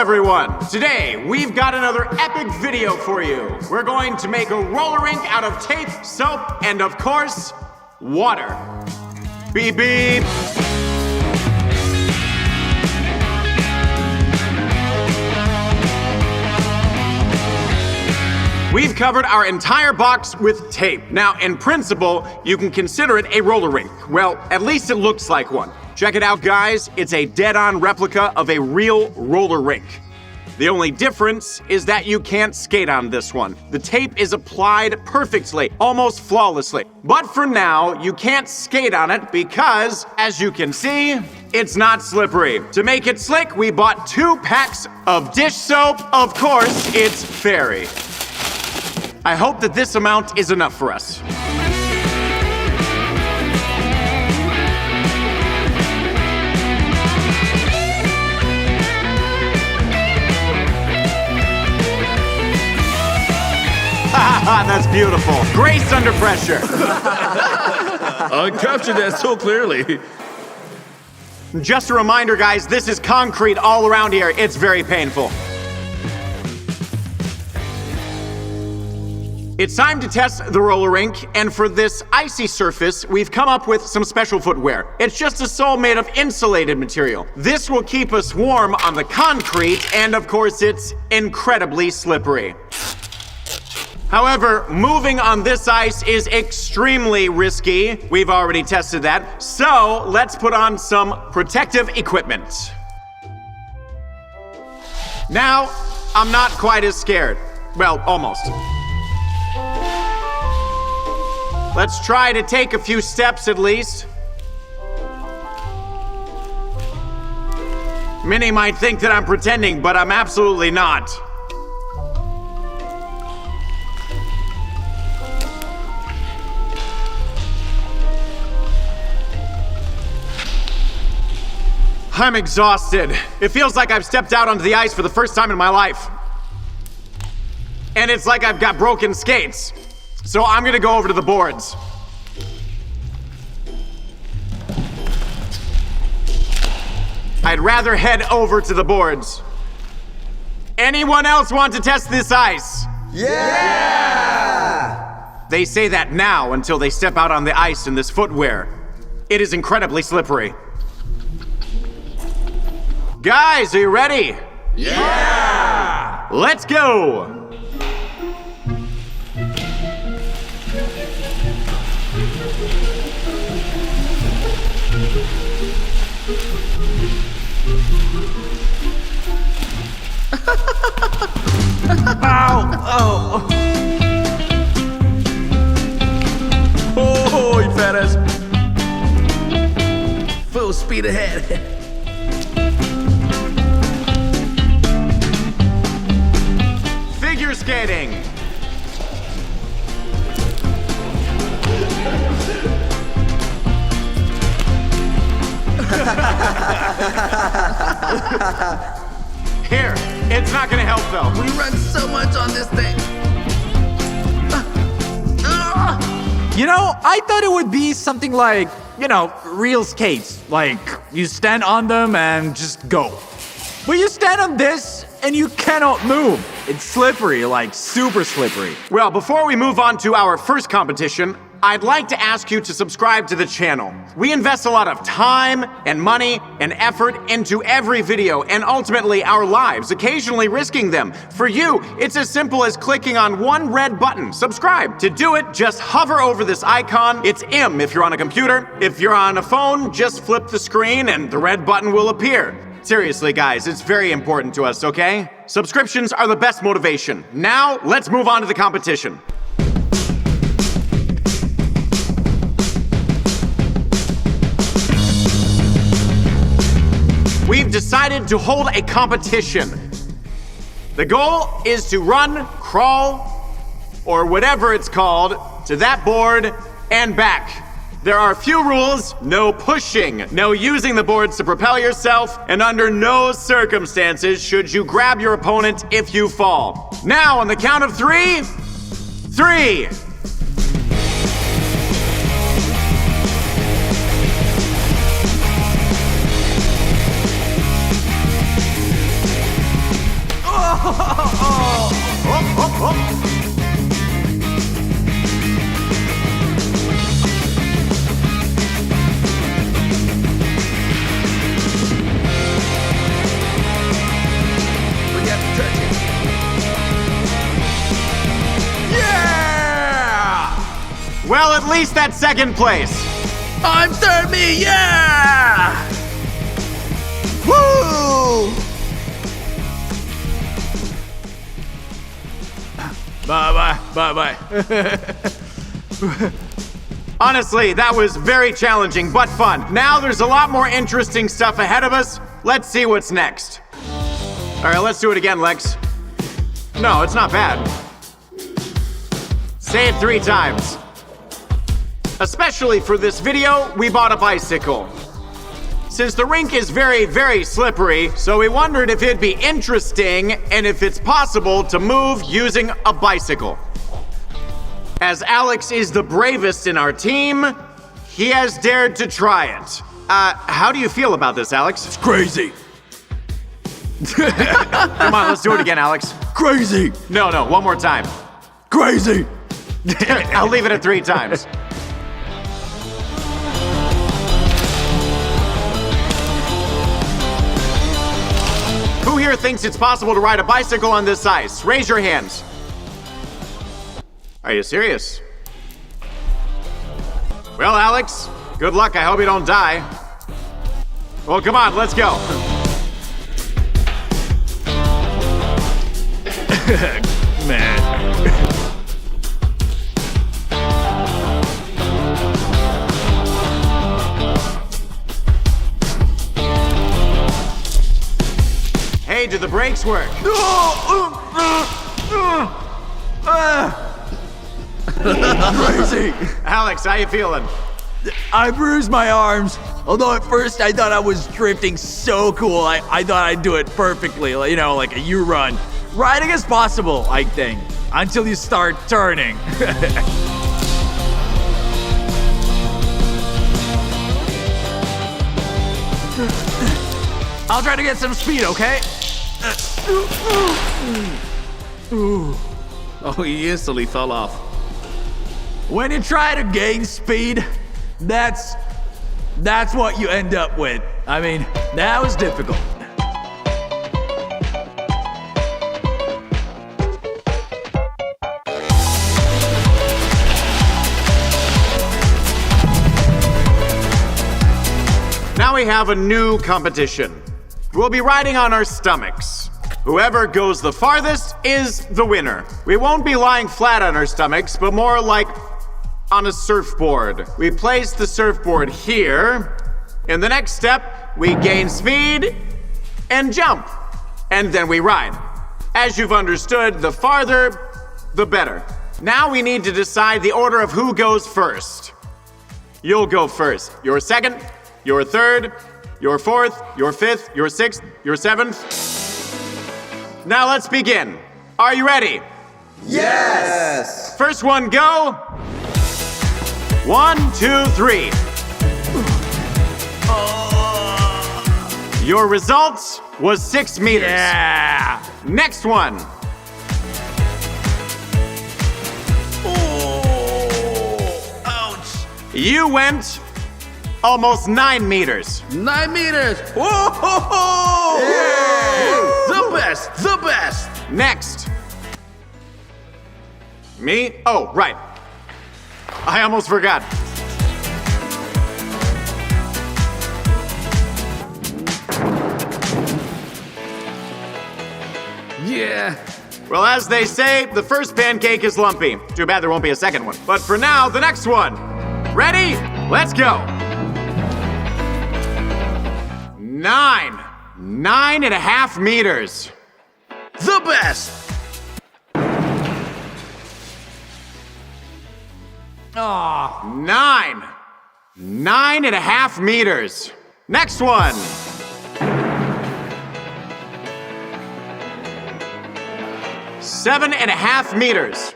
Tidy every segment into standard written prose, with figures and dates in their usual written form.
everyone! Today, we've got another epic video for you. We're going to make a roller rink out of tape, soap, and of course, water. Beep beep! We've covered our entire box with tape. Now, in principle, you can consider it a roller rink. Well, at least it looks like one. Check it out, guys. It's a dead-on replica of a real roller rink. The only difference is that you can't skate on this one. The tape is applied perfectly, almost flawlessly. But for now, you can't skate on it because, as you can see, it's not slippery. To make it slick, we bought 2 packs of dish soap. Of course, it's fairy. I hope that this amount is enough for us. That's beautiful. Grace under pressure. I captured that so clearly. Just a reminder, guys, this is concrete all around here. It's very painful. It's time to test the roller rink, and for this icy surface, we've come up with some special footwear. It's just a sole made of insulated material. This will keep us warm on the concrete, and of course, it's incredibly slippery. However, moving on this ice is extremely risky. We've already tested that. So let's put on some protective equipment. Now, I'm not quite as scared. Well, almost. Let's try to take a few steps at least. Many might think that I'm pretending, but I'm absolutely not. I'm exhausted. It feels like I've stepped out onto the ice for the first time in my life. And it's like I've got broken skates. So I'm gonna go over to the boards. I'd rather head over to the boards. Anyone else want to test this ice? Yeah! They say that now until they step out on the ice in this footwear. It is incredibly slippery. Guys, are you ready? Yeah! Let's go! Ow! Oh! Oh, you fat ass. Full speed ahead. Figure skating! Here, it's not gonna help though. We run so much on this thing. You know, I thought it would be something like, real skates. Like, you stand on them and just go. But you stand on this and you cannot move. It's slippery, like super slippery. Well, before we move on to our first competition, I'd like to ask you to subscribe to the channel. We invest a lot of time and money and effort into every video and ultimately our lives, occasionally risking them. For you, it's as simple as clicking on one red button, subscribe. To do it, just hover over this icon. It's M if you're on a computer. If you're on a phone, just flip the screen and the red button will appear. Seriously, guys, it's very important to us, okay? Subscriptions are the best motivation. Now, let's move on to the competition. We've decided to hold a competition. The goal is to run, crawl, or whatever it's called, to that board and back. There are a few rules: no pushing, no using the boards to propel yourself, and under no circumstances should you grab your opponent if you fall. Now, on the count of 3, 3. We got to touch it. Yeah! Well, at least that's second place. I'm third me, yeah! Woo! Bye-bye, bye-bye. Honestly, that was very challenging, but fun. Now there's a lot more interesting stuff ahead of us. Let's see what's next. All right, let's do it again, Lex. No, it's not bad. Say it 3 times. Especially for this video, we bought a bicycle. Since the rink is very, very slippery, so we wondered if it'd be interesting and if it's possible to move using a bicycle. As Alex is the bravest in our team, he has dared to try it. How do you feel about this, Alex? It's crazy. Come on, let's do it again, Alex. Crazy. No, one more time. Crazy. I'll leave it at 3 times. Who here thinks it's possible to ride a bicycle on this ice? Raise your hands. Are you serious? Well, Alex, good luck. I hope you don't die. Well, come on, let's go. Man. Hey, do the brakes work? Crazy. Alex, how you feeling? I bruised my arms. Although at first I thought I was drifting so cool. I thought I'd do it perfectly, like a U-run. Riding is possible, I think, until you start turning. I'll try to get some speed, okay? Oh, he instantly fell off. When you try to gain speed, that's what you end up with. I mean, that was difficult. Now we have a new competition. We'll be riding on our stomachs. Whoever goes the farthest is the winner. We won't be lying flat on our stomachs, but more like on a surfboard. We place the surfboard here. In the next step, we gain speed and jump. And then we ride. As you've understood, the farther, the better. Now we need to decide the order of who goes first. You'll go first. You're second, you're third, you're fourth, you're fifth, you're sixth, you're seventh. Now let's begin. Are you ready? Yes! First one, go. 1, 2, 3. Your results was 6 meters. Yeah. Next one. Ouch! You went almost 9 meters. 9 meters! Whoa! Ho, ho! The best! The best! Next. Me? Oh, right. I almost forgot. Yeah! Well, as they say, the first pancake is lumpy. Too bad there won't be a second one. But for now, the next one. Ready? Let's go. 9.5 meters. The best! Aw. 9.5 meters. Next one. 7.5 meters.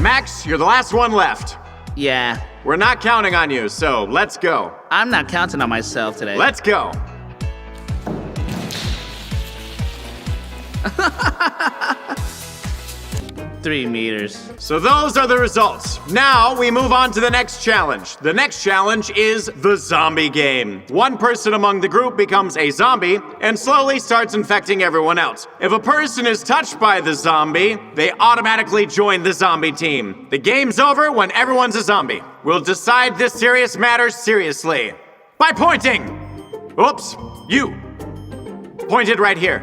Max, you're the last one left. Yeah, We're not counting on you, so let's go. I'm not counting on myself today. Let's go. 3 meters. So those are the results. Now we move on to the next challenge. The next challenge is the zombie game. One person among the group becomes a zombie and slowly starts infecting everyone else. If a person is touched by the zombie, they automatically join the zombie team. The game's over when everyone's a zombie. We'll decide this serious matter seriously by pointing. Oops, you. Pointed right here.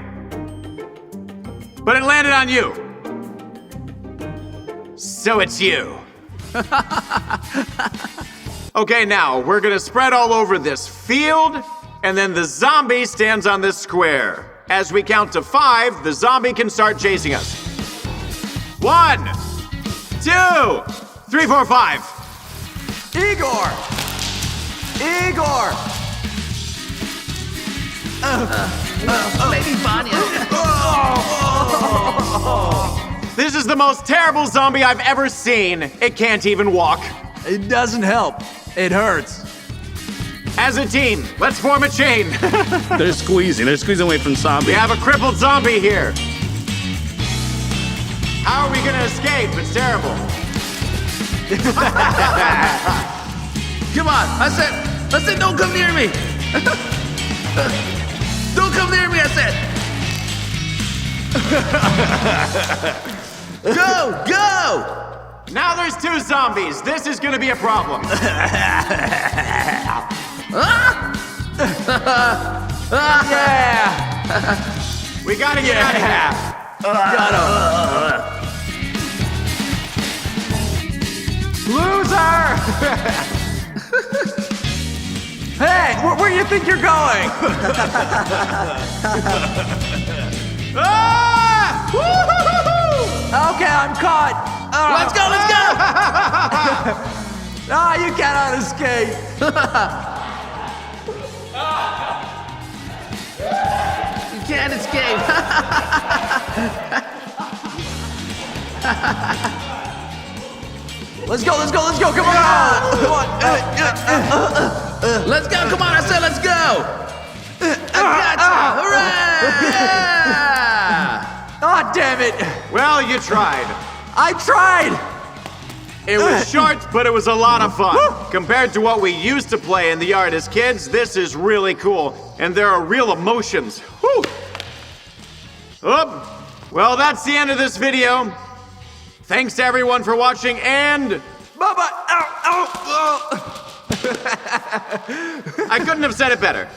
But it landed on you. So it's you. Okay, now we're gonna spread all over this field, and then the zombie stands on this square. As we count to 5, the zombie can start chasing us. 1, 2, 3, 4, 5. Igor! Igor! Lady Vanya. This is the most terrible zombie I've ever seen. It can't even walk. It doesn't help. It hurts. As a team, let's form a chain. They're squeezing away from zombie. We have a crippled zombie here. How are we gonna escape? It's terrible. Come on, I said don't come near me. Don't come near me, I said. Go! Now there's 2 zombies. This is gonna be a problem. Yeah! We gotta get out of here. Loser! Hey, where do you think you're going? Ah! Woo-hoo-hoo-hoo! Okay, I'm caught. Let's go! Ah, you cannot escape. You can't escape. Let's go. Come on. Let's go! Come on, I said let's go! I gotcha! Hooray! Ah, damn it. Well, you tried. I tried. It was short, but it was a lot of fun. Compared to what we used to play in the yard as kids, this is really cool. And there are real emotions. Whew. Oh, well, that's the end of this video. Thanks to everyone for watching, and Bye-bye. Ow. I couldn't have said it better.